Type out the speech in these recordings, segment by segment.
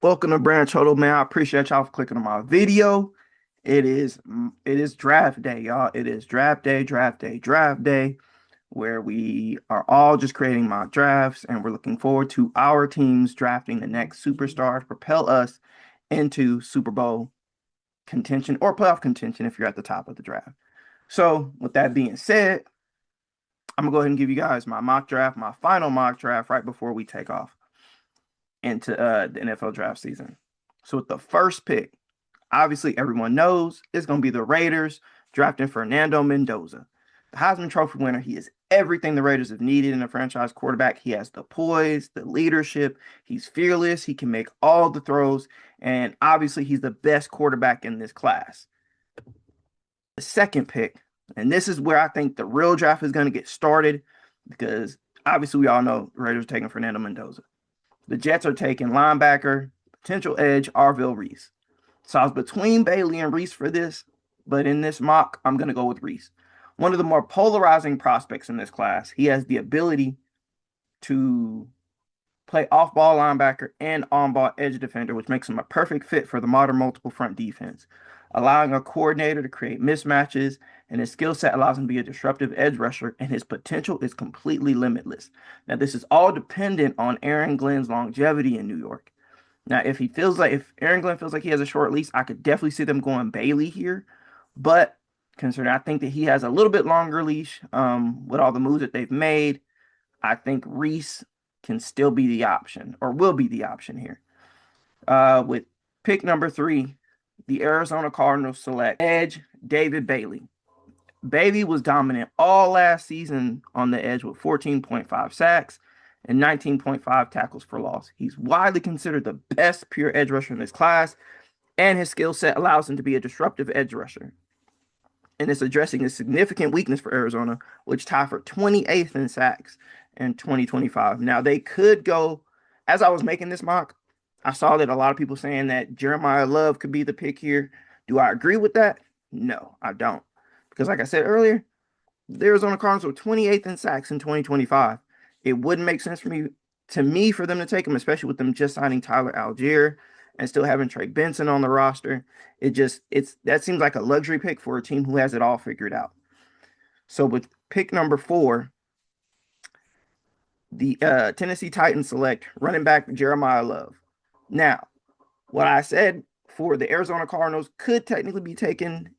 Welcome to Branch Total, man. I appreciate y'all for clicking on my video. It is draft day, y'all. It is draft day, where we are all just creating mock drafts, and we're looking forward to our teams drafting the next superstar to propel us into Super Bowl contention or playoff contention if you're at the top of the draft. So, with that being said, I'm gonna go ahead and give you guys my mock draft, my final mock draft, right before we take off into the NFL draft season. So with the first pick, obviously everyone knows it's going to be the Raiders drafting Fernando Mendoza. The Heisman Trophy winner, he is everything the Raiders have needed in a franchise quarterback. He has the poise, the leadership, he's fearless, he can make all the throws, and obviously he's the best quarterback in this class. The second pick, and this is where I think the real draft is going to get started, because obviously we all know the Raiders are taking Fernando Mendoza. The Jets are taking linebacker, potential edge, Arvell Reese. So I was between Bailey and Reese for this, but in this mock, I'm going to go with Reese. One of the more polarizing prospects in this class. He has the ability to play off-ball linebacker and on-ball edge defender, which makes him a perfect fit for the modern multiple front defense, allowing a coordinator to create mismatches, and his skill set allows him to be a disruptive edge rusher, and his potential is completely limitless. Now, this is all dependent on Aaron Glenn's longevity in New York. Now, if Aaron Glenn feels like he has a short lease, I could definitely see them going Bailey here. But considering I think that he has a little bit longer leash with all the moves that they've made, I think Reese can still be the option, or will be the option here. With pick number 3, the Arizona Cardinals select edge David Bailey. Bailey was dominant all last season on the edge with 14.5 sacks and 19.5 tackles for loss. He's widely considered the best pure edge rusher in this class, and his skill set allows him to be a disruptive edge rusher. And it's addressing a significant weakness for Arizona, which tied for 28th in sacks in 2025. Now, they could go, as I was making this mock, I saw that a lot of people saying that Jeremiah Love could be the pick here. Do I agree with that? No, I don't. Because like I said earlier, the Arizona Cardinals were 28th in sacks in 2025. It wouldn't make sense for me for them to take him, especially with them just signing Tyler Algier and still having Trey Benson on the roster. That seems like a luxury pick for a team who has it all figured out. So with pick number 4, the Tennessee Titans select running back Jeremiah Love. Now, what I said for the Arizona Cardinals could technically be taken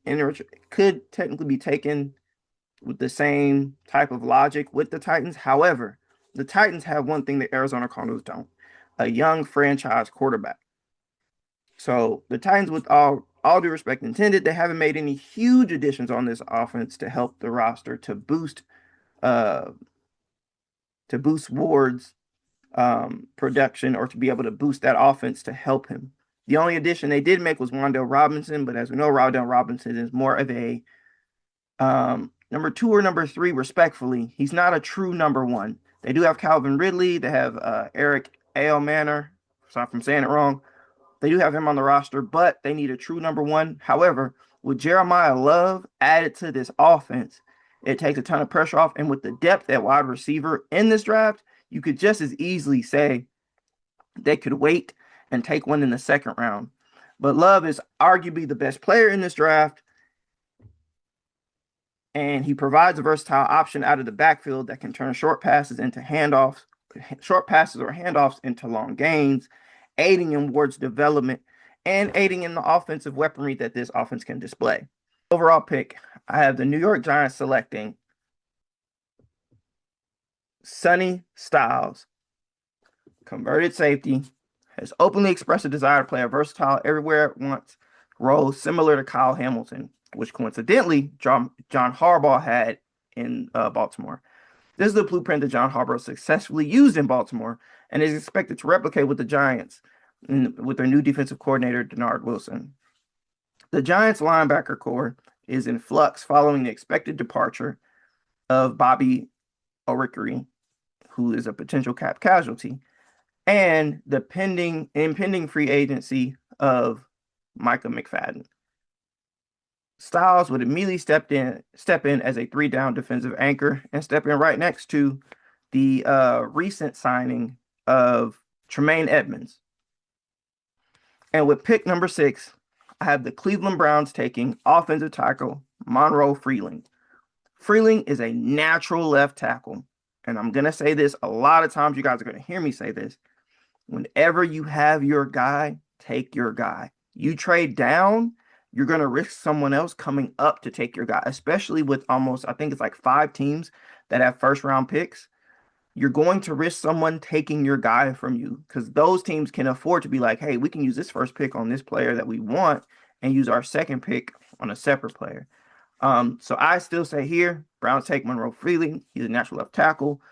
with the same type of logic with the Titans. However, the Titans have one thing the Arizona Cardinals don't: a young franchise quarterback. So the Titans, with all due respect intended, they haven't made any huge additions on this offense to help the roster to boost Ward's production, or to be able to boost that offense to help him. The only addition they did make was Wan'Dale Robinson, but as we know, Wan'Dale Robinson is more of a number 2 or number 3, respectfully. He's not a true number 1. They do have Calvin Ridley. They have Eric Ailmanor. Sorry if I'm saying it wrong. They do have him on the roster, but they need a true number 1. However, with Jeremiah Love added to this offense, it takes a ton of pressure off. And with the depth at wide receiver in this draft, you could just as easily say they could wait and take one in the second round. But Love is arguably the best player in this draft, and he provides a versatile option out of the backfield that can turn short passes or handoffs into long gains, aiding in Ward's development and aiding in the offensive weaponry that this offense can display. Overall pick, I have the New York Giants selecting Sonny Styles, converted safety, has openly expressed a desire to play a versatile everywhere at once role similar to Kyle Hamilton, which coincidentally John Harbaugh had in Baltimore. This is the blueprint that John Harbaugh successfully used in Baltimore and is expected to replicate with the Giants with their new defensive coordinator, Denard Wilson. The Giants linebacker core is in flux following the expected departure of Bobby Okereke, who is a potential cap casualty, and the impending free agency of Micah McFadden. Styles would immediately step in as a 3-down defensive anchor and step in right next to the recent signing of Tremaine Edmunds. And with pick number 6, I have the Cleveland Browns taking offensive tackle Monroe Freeling. Freeling is a natural left tackle. And I'm going to say this a lot of times. You guys are going to hear me say this. Whenever you have your guy, take your guy. You trade down, you're going to risk someone else coming up to take your guy, especially with almost, I think it's like 5 teams that have first round picks. You're going to risk someone taking your guy from you because those teams can afford to be like, hey, we can use this first pick on this player that we want and use our second pick on a separate player. So I still say here, Browns take Monroe Freeling. He's a natural left tackle.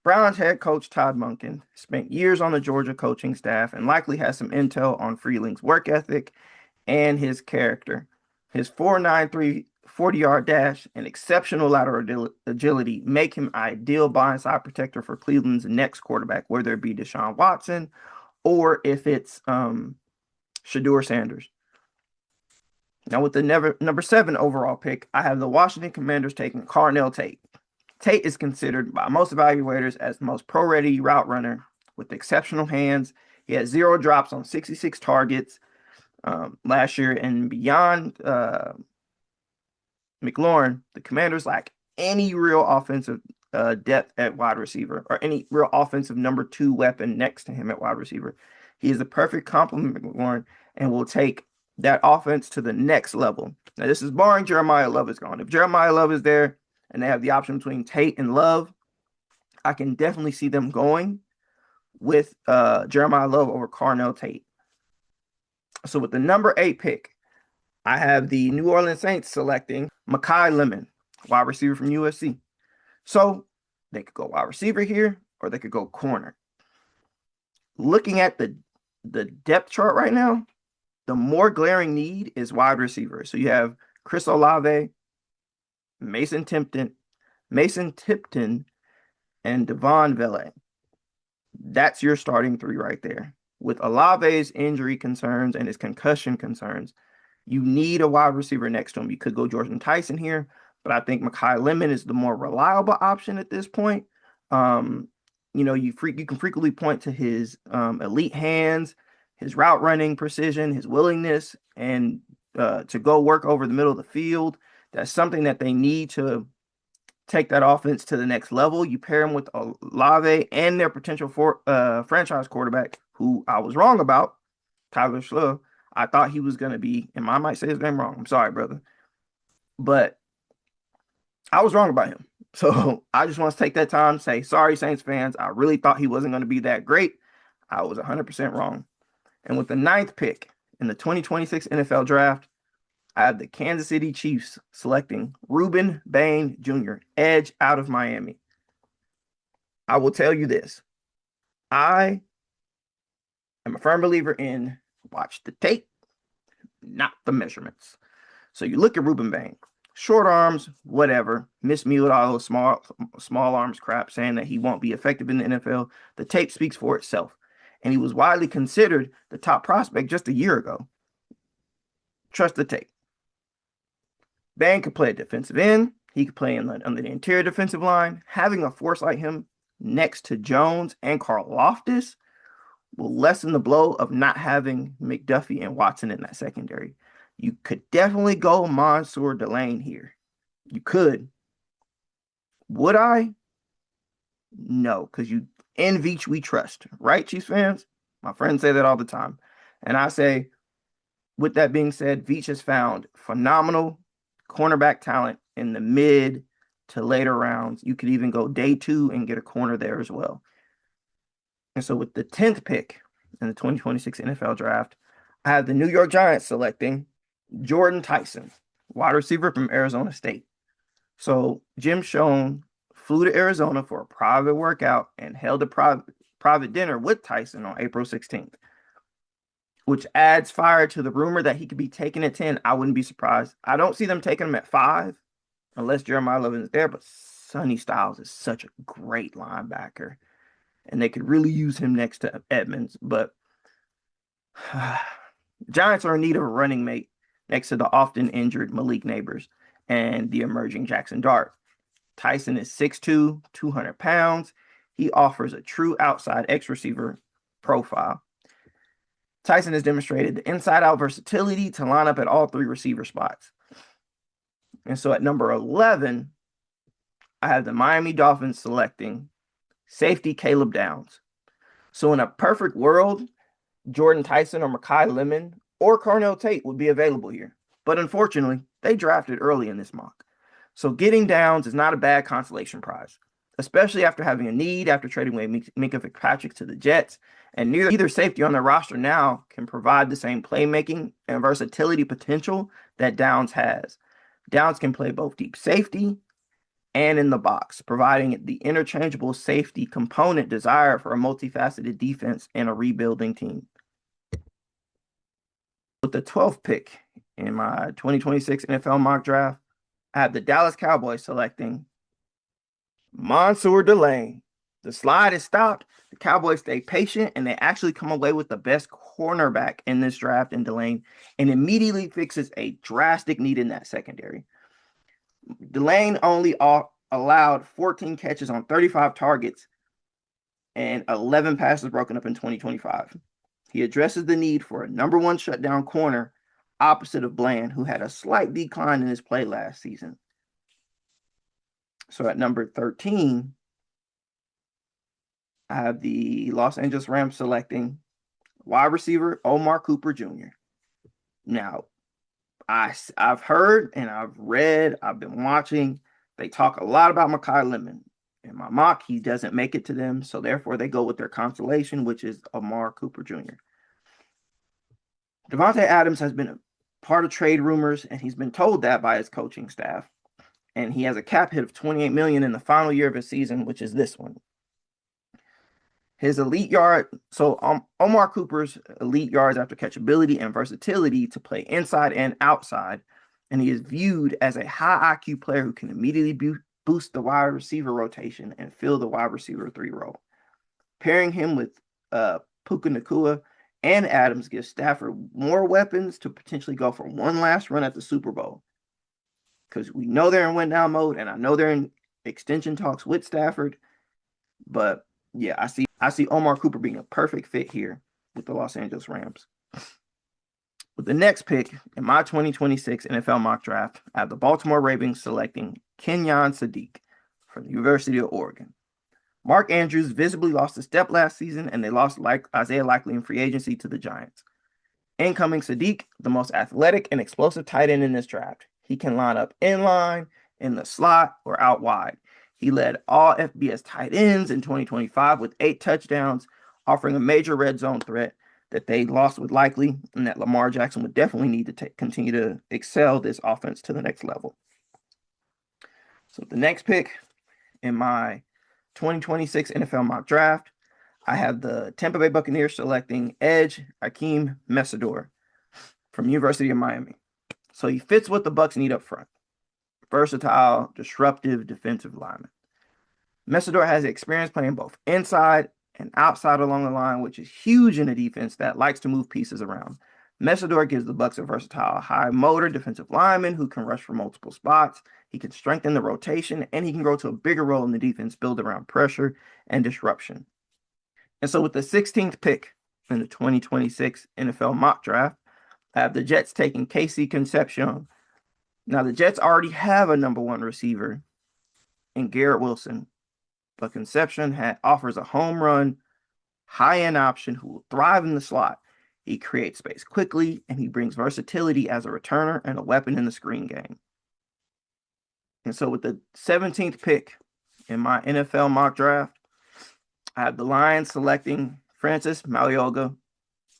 Browns head coach Todd Monken spent years on the Georgia coaching staff and likely has some intel on Freeling's work ethic and his character. His 4.93 40-yard dash and exceptional lateral agility make him ideal blindside protector for Cleveland's next quarterback, whether it be Deshaun Watson or if it's Shedeur Sanders. Now, with the number 7 overall pick, I have the Washington Commanders taking Carnell Tate. Tate is considered by most evaluators as the most pro-ready route runner with exceptional hands. He had 0 drops on 66 targets last year, and beyond McLaurin, the Commanders lack any real offensive depth at wide receiver or any real offensive number 2 weapon next to him at wide receiver. He is a perfect complement to McLaurin and will take that offense to the next level. Now, this is barring Jeremiah Love is gone. If Jeremiah Love is there and they have the option between Tate and Love, I can definitely see them going with Jeremiah Love over Carnell Tate. So with the number 8 pick, I have the New Orleans Saints selecting Makai Lemon, wide receiver from USC. So they could go wide receiver here or they could go corner. Looking at the depth chart right now, the more glaring need is wide receiver. So you have Chris Olave, Mason Tipton, and Devon Vele. That's your starting 3 right there. With Olave's injury concerns and his concussion concerns, you need a wide receiver next to him. You could go Jordan Tyson here, but I think Makai Lemon is the more reliable option at this point. You can frequently point to his elite hands, his route running precision, his willingness, and to go work over the middle of the field. That's something that they need to take that offense to the next level. You pair him with Olave and their potential for franchise quarterback, who I was wrong about, Tyler Schlupp. I thought he was going to be, and I might say his name wrong. I'm sorry, brother. But I was wrong about him. So I just want to take that time to say, sorry, Saints fans. I really thought he wasn't going to be that great. I was 100% wrong. And with the 9th pick in the 2026 NFL Draft, I have the Kansas City Chiefs selecting Ruben Bain Jr., edge out of Miami. I will tell you this. I am a firm believer in watch the tape, not the measurements. So you look at Ruben Bain, short arms, whatever, mismute all those small arms crap, saying that he won't be effective in the NFL. The tape speaks for itself. And he was widely considered the top prospect just a year ago. Trust the tape. Bain could play a defensive end. He could play under the interior defensive line. Having a force like him next to Jones and Karlaftis will lessen the blow of not having McDuffie and Watson in that secondary. You could definitely go Mansour Delane here. You could. Would I? No, because in Veach we trust. Right, Chiefs fans? My friends say that all the time. And I say, with that being said, Veach has found phenomenal cornerback talent in the mid to later rounds. You could even go day 2 and get a corner there as well. And so with the 10th pick in the 2026 NFL Draft, I have the New York Giants selecting Jordan Tyson, wide receiver from Arizona State. So Jim Schoen flew to Arizona for a private workout and held a private dinner with Tyson on April 16th, which adds fire to the rumor that he could be taken at 10. I wouldn't be surprised. I don't see them taking him at 5 unless Jeremiah Love is there, but Sonny Styles is such a great linebacker, and they could really use him next to Edmonds. But Giants are in need of a running mate next to the often injured Malik Neighbors and the emerging Jackson Dart. Tyson is 6'2", 200 pounds. He offers a true outside X receiver profile. Tyson has demonstrated the inside-out versatility to line up at all three receiver spots. And so at number 11, I have the Miami Dolphins selecting safety Caleb Downs. So in a perfect world, Jordan Tyson or Mekhi Lemon or Carnell Tate would be available here. But unfortunately, they drafted early in this mock. So getting Downs is not a bad consolation prize, especially after having a need after trading away Minkah Fitzpatrick to the Jets. And neither safety on their roster now can provide the same playmaking and versatility potential that Downs has. Downs can play both deep safety and in the box, providing the interchangeable safety component desired for a multifaceted defense and a rebuilding team. With the 12th pick in my 2026 NFL mock draft, I have the Dallas Cowboys selecting Mansoor Delane. The slide is stopped. The Cowboys stay patient, and they actually come away with the best cornerback in this draft in Delane, and immediately fixes a drastic need in that secondary. Delane only allowed 14 catches on 35 targets and 11 passes broken up in 2025. He addresses the need for a number one shutdown corner opposite of Bland, who had a slight decline in his play last season. So at number 13, I have the Los Angeles Rams selecting wide receiver Omar Cooper Jr. Now, I've heard and I've read, I've been watching, they talk a lot about Mekhi Lemon. In my mock, he doesn't make it to them, so therefore they go with their consolation, which is Omar Cooper Jr. Davante Adams has been a part of trade rumors, and he's been told that by his coaching staff. And he has a cap hit of $28 million in the final year of his season, which is this one. His elite yard, so Omar Cooper's elite yards after catchability and versatility to play inside and outside, and he is viewed as a high IQ player who can immediately boost the wide receiver rotation and fill the wide receiver 3 role. Pairing him with Puka Nacua and Adams gives Stafford more weapons to potentially go for one last run at the Super Bowl. Because we know they're in win now mode, and I know they're in extension talks with Stafford. But yeah, I see Omar Cooper being a perfect fit here with the Los Angeles Rams. With the next pick in my 2026 NFL mock draft, I have the Baltimore Ravens selecting Kenyon Sadiq from the University of Oregon. Mark Andrews visibly lost a step last season, and they lost Isaiah Likely in free agency to the Giants. Incoming Sadiq, the most athletic and explosive tight end in this draft. He can line up in line, in the slot, or out wide. He led all FBS tight ends in 2025 with 8 touchdowns, offering a major red zone threat that they lost with Likely, and that Lamar Jackson would definitely need to continue to excel this offense to the next level. So the next pick in my 2026 NFL mock draft, I have the Tampa Bay Buccaneers selecting edge Akeem Mesidor from University of Miami. So he fits what the Bucs need up front. Versatile, disruptive defensive lineman. Mesidor has experience playing both inside and outside along the line, which is huge in a defense that likes to move pieces around. Mesidor gives the Bucs a versatile, high-motor defensive lineman who can rush from multiple spots. He can strengthen the rotation, and he can grow to a bigger role in the defense built around pressure and disruption. And so with the 16th pick in the 2026 NFL mock draft, I have the Jets taking Casey Concepcion. Now, the Jets already have a number one receiver in Garrett Wilson, but Concepcion offers a home run, high-end option who will thrive in the slot. He creates space quickly, and he brings versatility as a returner and a weapon in the screen game. And so with the 17th pick in my NFL mock draft, I have the Lions selecting Francis Mauigoa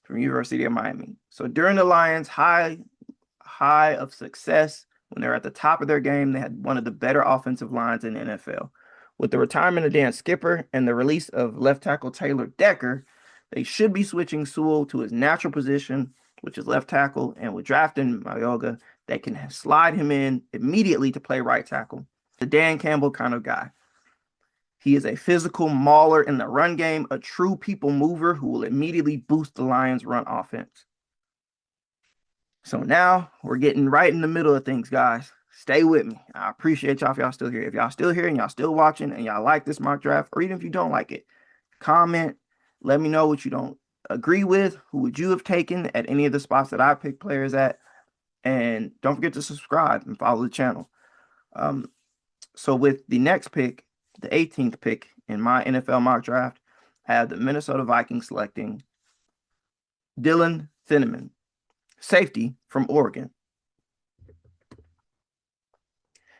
from University of Miami. So during the Lions' high of success, when they're at the top of their game, they had one of the better offensive lines in the NFL. With the retirement of Dan Skipper and the release of left tackle Taylor Decker, they should be switching Sewell to his natural position, which is left tackle, and with drafting Mauigoa, they can slide him in immediately to play right tackle. The Dan Campbell kind of guy. He is a physical mauler in the run game, a true people mover who will immediately boost the Lions' run offense. So now we're getting right in the middle of things, guys. Stay with me. I appreciate y'all if y'all still here. If y'all still here and y'all still watching and y'all like this mock draft, or even if you don't like it, comment. Let me know what you don't agree with? Who would you have taken at any of the spots that I picked players at? And don't forget to subscribe and follow the channel. So with the next pick, the 18th pick in my NFL mock draft, I have the Minnesota Vikings selecting Dylan Thineman, safety from Oregon.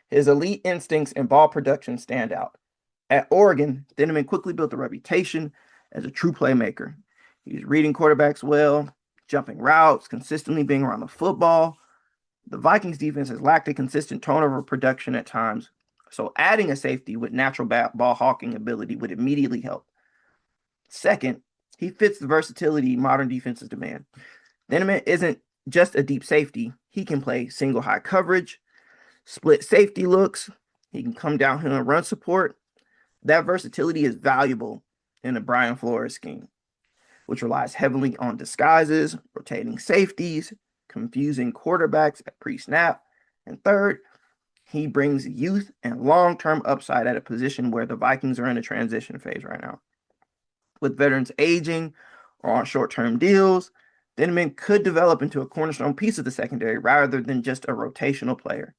His elite instincts and ball production stand out. At Oregon, Thineman quickly built a reputation as a true playmaker. He's reading quarterbacks well, jumping routes, consistently being around the football. The Vikings defense has lacked a consistent turnover production at times, so adding a safety with natural ball hawking ability would immediately help. Second, he fits the versatility modern defenses demand. Thineman isn't just a deep safety. He can play single high coverage, split safety looks. He can come downhill and run support. That versatility is valuable in a Brian Flores scheme, which relies heavily on disguises, rotating safeties, confusing quarterbacks at pre-snap. And third, he brings youth and long-term upside at a position where the Vikings are in a transition phase right now. With veterans aging or on short-term deals, Thineman could develop into a cornerstone piece of the secondary rather than just a rotational player.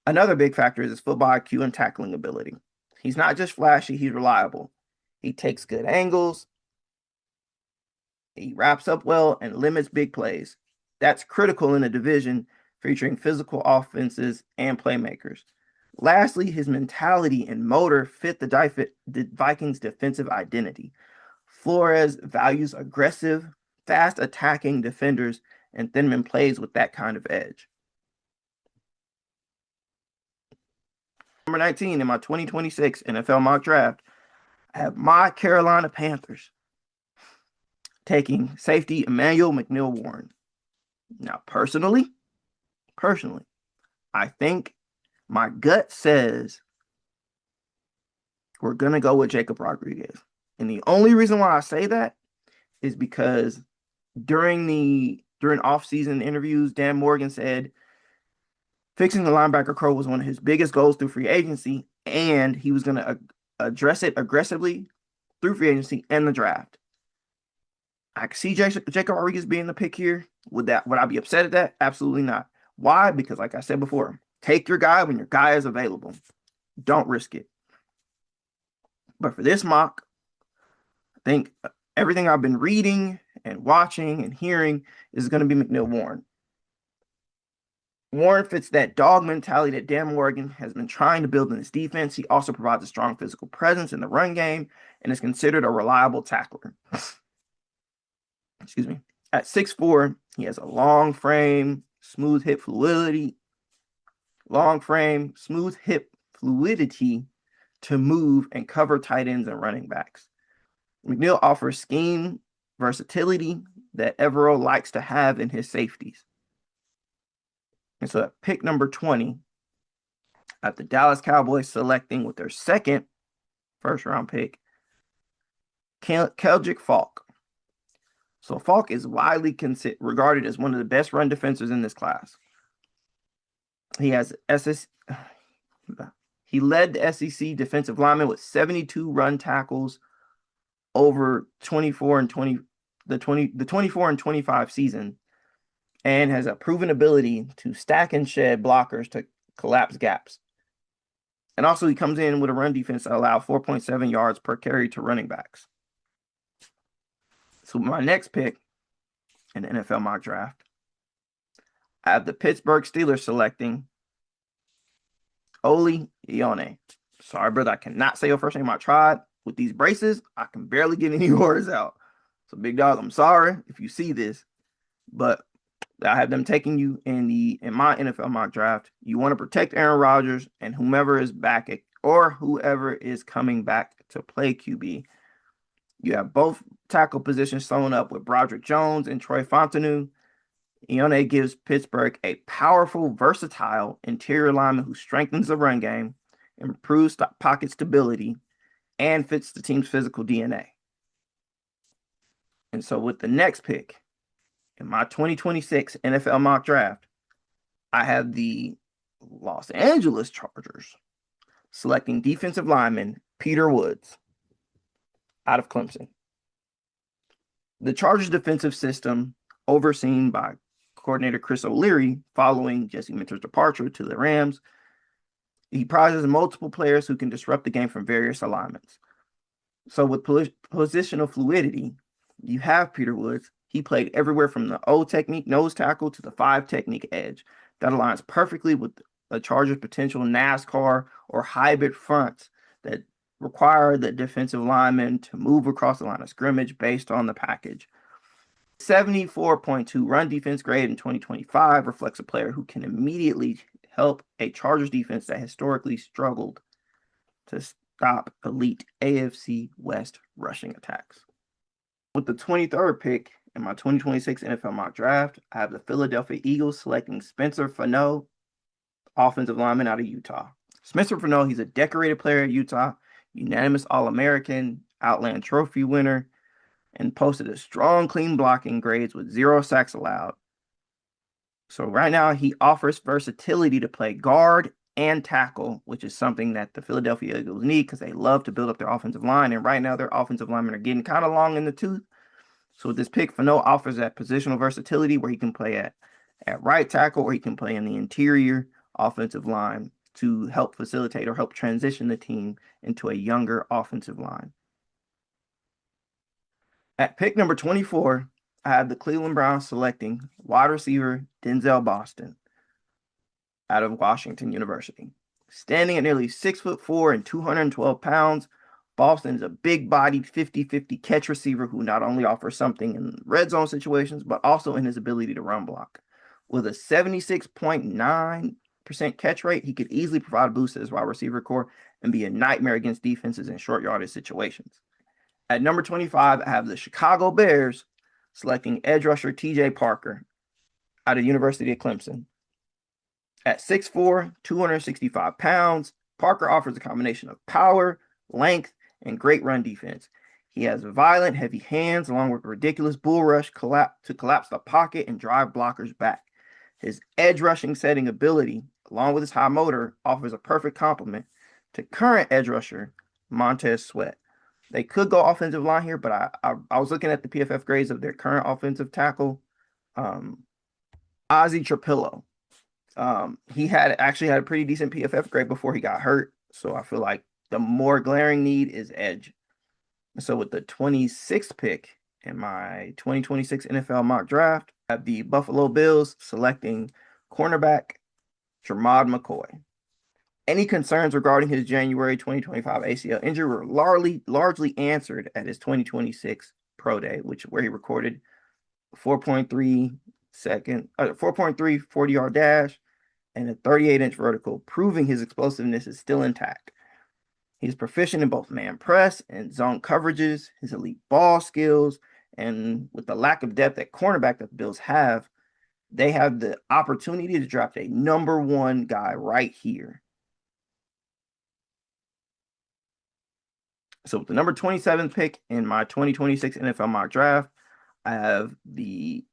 Another big factor is his football IQ and tackling ability. He's not just flashy, he's reliable. He takes good angles, he wraps up well, and limits big plays. That's critical in a division featuring physical offenses and playmakers. Lastly, his mentality and motor fit the Vikings' defensive identity. Flores values aggressive, fast attacking defenders, and Thineman plays with that kind of edge. Number 19 in my 2026 NFL mock draft, I have my Carolina Panthers taking safety Emmanuel McNeill-Warren. Now, personally, I think my gut says we're going to go with Jacob Rodriguez. And the only reason why I say that is because during off-season interviews, Dan Morgan said fixing the linebacker crow was one of his biggest goals through free agency, and he was going to address it aggressively through free agency and the draft. I could see Jacob Rodriguez being the pick here. Would I be upset at that? Absolutely not. Why? Because like I said before, take your guy when your guy is available. Don't risk it. But for this mock, I think everything I've been reading and watching and hearing is going to be McNeill-Warren. Warren fits that dog mentality that Dan Morgan has been trying to build in his defense. He also provides a strong physical presence in the run game and is considered a reliable tackler. Excuse me. At 6'4", he has a long frame, smooth hip fluidity to move and cover tight ends and running backs. McNeill offers scheme versatility that Evero likes to have in his safeties. And so at pick number 20, at the Dallas Cowboys selecting with their second first-round pick, Keldrick Faulk. So Faulk is widely regarded as one of the best run defenders in this class. He led the SEC defensive lineman with 72 run tackles over the 24 and 25 season, and has a proven ability to stack and shed blockers to collapse gaps. And also he comes in with a run defense that allows 4.7 yards per carry to running backs. So my next pick in the NFL mock draft, I have the Pittsburgh Steelers selecting Oli Ione. Sorry, brother, I cannot say your first name. I tried. With these braces, I can barely get any words out. So, big dog, I'm sorry if you see this, but I have them taking you in my NFL mock draft. You want to protect Aaron Rodgers and whomever is back or whoever is coming back to play QB. You have both tackle positions sewn up with Broderick Jones and Troy Fontenot. Ione gives Pittsburgh a powerful, versatile interior lineman who strengthens the run game, improves pocket stability, and fits the team's physical DNA. And so with the next pick in my 2026 NFL mock draft, I have the Los Angeles Chargers selecting defensive lineman Peter Woods out of Clemson. The Chargers defensive system, overseen by coordinator Chris O'Leary following Jesse Minter's departure to the Rams, he prizes multiple players who can disrupt the game from various alignments. So with positional fluidity, you have Peter Woods. He played everywhere from the O technique nose tackle to the 5 technique edge. That aligns perfectly with a Chargers potential NASCAR or hybrid fronts that require the defensive lineman to move across the line of scrimmage based on the package. 74.2 run defense grade in 2025 reflects a player who can immediately help a Chargers defense that historically struggled to stop elite AFC West rushing attacks. With the 23rd pick in my 2026 NFL mock draft, I have the Philadelphia Eagles selecting Spencer Fano, offensive lineman out of Utah. Spencer Fano, he's a decorated player at Utah, unanimous All-American, Outland Trophy winner, and posted a strong, clean blocking grades with 0 sacks allowed. So right now he offers versatility to play guard and tackle, which is something that the Philadelphia Eagles need because they love to build up their offensive line. And right now their offensive linemen are getting kind of long in the tooth. So with this pick, Fano offers that positional versatility where he can play at right tackle or he can play in the interior offensive line to help facilitate or help transition the team into a younger offensive line. At pick number 24, I have the Cleveland Browns selecting wide receiver Denzel Boston out of Washington University. Standing at nearly 6'4" and 212 pounds, Boston is a big-bodied 50-50 catch receiver who not only offers something in red zone situations, but also in his ability to run block. With a 76.9% catch rate, he could easily provide a boost to his wide receiver core and be a nightmare against defenses in short yardage situations. At number 25, I have the Chicago Bears selecting edge rusher TJ Parker out of University of Clemson. At 6'4", 265 pounds, Parker offers a combination of power, length, and great run defense. He has violent, heavy hands along with a ridiculous bull rush to collapse the pocket and drive blockers back. His edge rushing setting ability, along with his high motor, offers a perfect complement to current edge rusher Montez Sweat. They could go offensive line here, but I was looking at the PFF grades of their current offensive tackle, Ozzy Trapillo. He actually had a pretty decent PFF grade before he got hurt, so I feel like the more glaring need is edge. So with the 26th pick in my 2026 NFL mock draft, I have the Buffalo Bills selecting cornerback Jermod McCoy. Any concerns regarding his January 2025 ACL injury were largely answered at his 2026 Pro Day, where he recorded 4.3 40-yard dash and a 38-inch vertical, proving his explosiveness is still intact. He's proficient in both man press and zone coverages, his elite ball skills, and with the lack of depth at cornerback that the Bills have, they have the opportunity to draft a number 1 guy right here. So with the number 27th pick in my 2026 NFL mock draft, I have the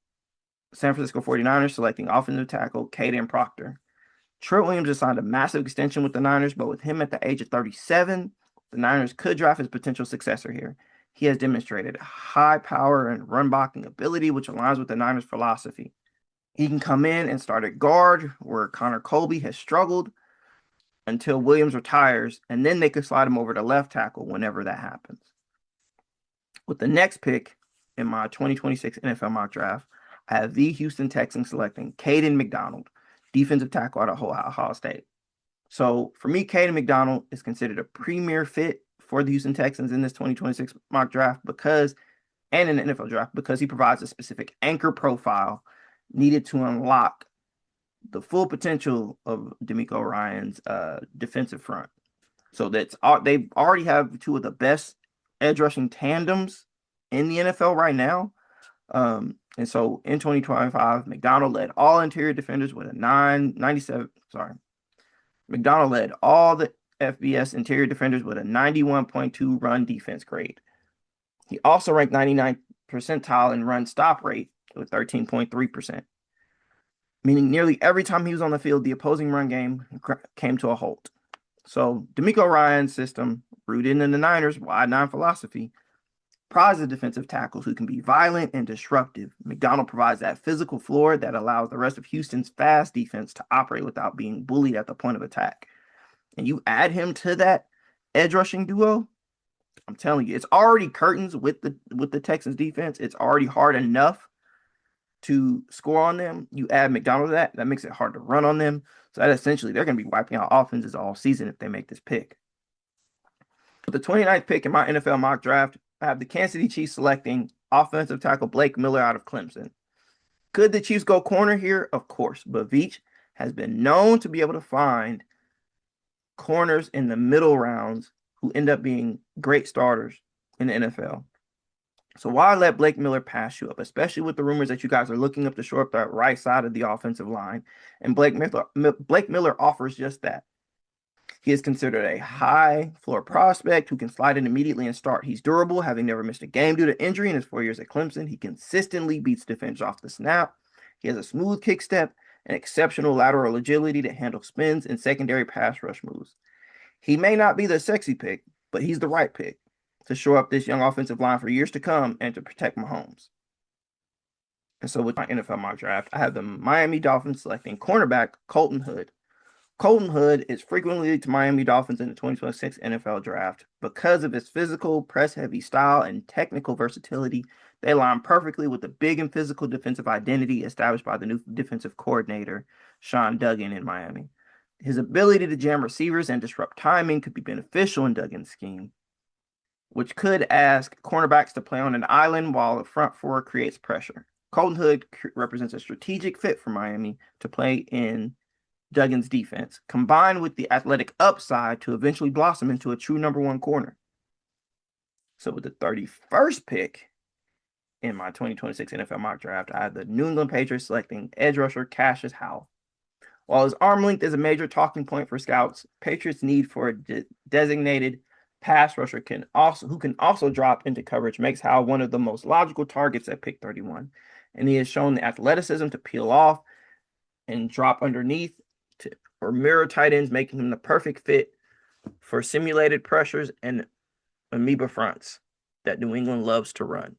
San Francisco 49ers selecting offensive tackle Caden Proctor. Trent Williams just signed a massive extension with the Niners, but with him at the age of 37, the Niners could draft his potential successor here. He has demonstrated high power and run blocking ability, which aligns with the Niners' philosophy. He can come in and start at guard, where Connor Colby has struggled, until Williams retires, and then they could slide him over to left tackle whenever that happens. With the next pick in my 2026 NFL mock draft, I have the Houston Texans selecting Caden McDonald, defensive tackle out of Ohio State. So for me, Caden McDonald is considered a premier fit for the Houston Texans in this 2026 mock draft and in the NFL draft because he provides a specific anchor profile needed to unlock the full potential of DeMeco Ryans' defensive front. So they already have 2 of the best edge rushing tandems in the NFL right now. And so in 2025, McDonald led all interior defenders with a 997. McDonald led all the FBS interior defenders with a 91.2 run defense grade. He also ranked 99th percentile in run stop rate with 13.3%. Meaning nearly every time he was on the field, the opposing run game came to a halt. So DeMeco Ryans' system, rooted in the Niners' wide 9 philosophy, prizes defensive tackles who can be violent and disruptive. McDonald provides that physical floor that allows the rest of Houston's fast defense to operate without being bullied at the point of attack. And you add him to that edge rushing duo, I'm telling you, it's already curtains with the Texans defense. It's already hard enough to score on them. You add McDonald to that makes it hard to run on them. So that essentially they're going to be wiping out offenses all season if they make this pick. With the 29th pick in my NFL mock draft, I have the Kansas City Chiefs selecting offensive tackle Blake Miller out of Clemson. Could the Chiefs go corner here? Of course, but Veach has been known to be able to find corners in the middle rounds who end up being great starters in the NFL. So why let Blake Miller pass you up, especially with the rumors that you guys are looking up to shore up that right side of the offensive line? And Blake Miller offers just that. He is considered a high floor prospect who can slide in immediately and start. He's durable, having never missed a game due to injury in his 4 years at Clemson. He consistently beats defenders off the snap. He has a smooth kick step and exceptional lateral agility to handle spins and secondary pass rush moves. He may not be the sexy pick, but he's the right pick to shore up this young offensive line for years to come and to protect Mahomes. And so with my NFL mock draft, I have the Miami Dolphins selecting cornerback Colton Hood. Colton Hood is frequently linked to Miami Dolphins in the 2026 NFL draft. Because of his physical, press-heavy style and technical versatility, they align perfectly with the big and physical defensive identity established by the new defensive coordinator, Sean Duggan, in Miami. His ability to jam receivers and disrupt timing could be beneficial in Duggan's scheme, which could ask cornerbacks to play on an island while the front four creates pressure. Colton Hood represents a strategic fit for Miami to play in Duggan's defense, combined with the athletic upside to eventually blossom into a true number one corner. So with the 31st pick in my 2026 NFL mock draft, I have the New England Patriots selecting edge rusher Cassius Howell. While his arm length is a major talking point for scouts, Patriots' need for a designated pass rusher who can also drop into coverage makes Howell one of the most logical targets at pick 31. And he has shown the athleticism to peel off and drop underneath or mirror tight ends, making him the perfect fit for simulated pressures and amoeba fronts that New England loves to run.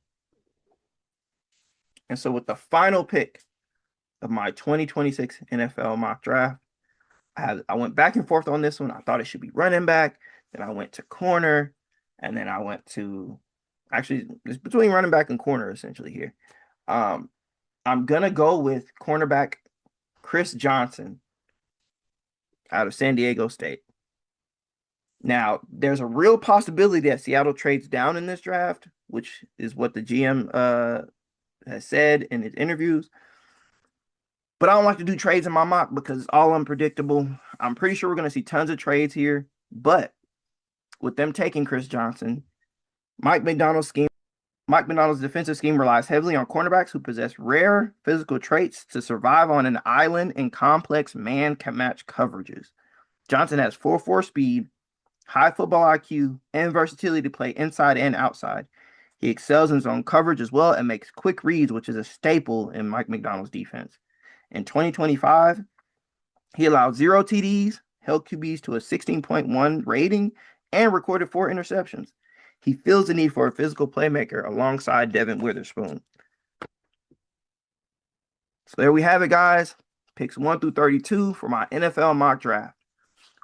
And so with the final pick of my 2026 NFL mock draft, I went back and forth on this one. I thought it should be running back. Then I went to corner. And then I went to, actually, it's between running back and corner essentially here. I'm going to go with cornerback Chris Johnson out of San Diego State. Now, there's a real possibility that Seattle trades down in this draft, which is what the GM has said in his interviews. But I don't like to do trades in my mock because it's all unpredictable. I'm pretty sure we're going to see tons of trades here. But with them taking Chris Johnson, Mike Macdonald's defensive scheme relies heavily on cornerbacks who possess rare physical traits to survive on an island in complex man-match coverages. Johnson has 4.4 speed, high football IQ, and versatility to play inside and outside. He excels in zone coverage as well and makes quick reads, which is a staple in Mike Macdonald's defense. In 2025, he allowed 0 TDs, held QBs to a 16.1 rating, and recorded 4 interceptions. He feels the need for a physical playmaker alongside Devin Witherspoon. So there we have it, guys. Picks 1 through 32 for my NFL mock draft.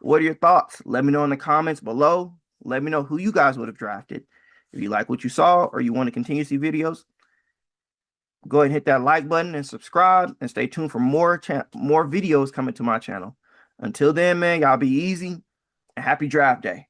What are your thoughts? Let me know in the comments below. Let me know who you guys would have drafted. If you like what you saw or you want to continue to see videos, go ahead and hit that like button and subscribe and stay tuned for more videos coming to my channel. Until then, man, y'all be easy and happy draft day.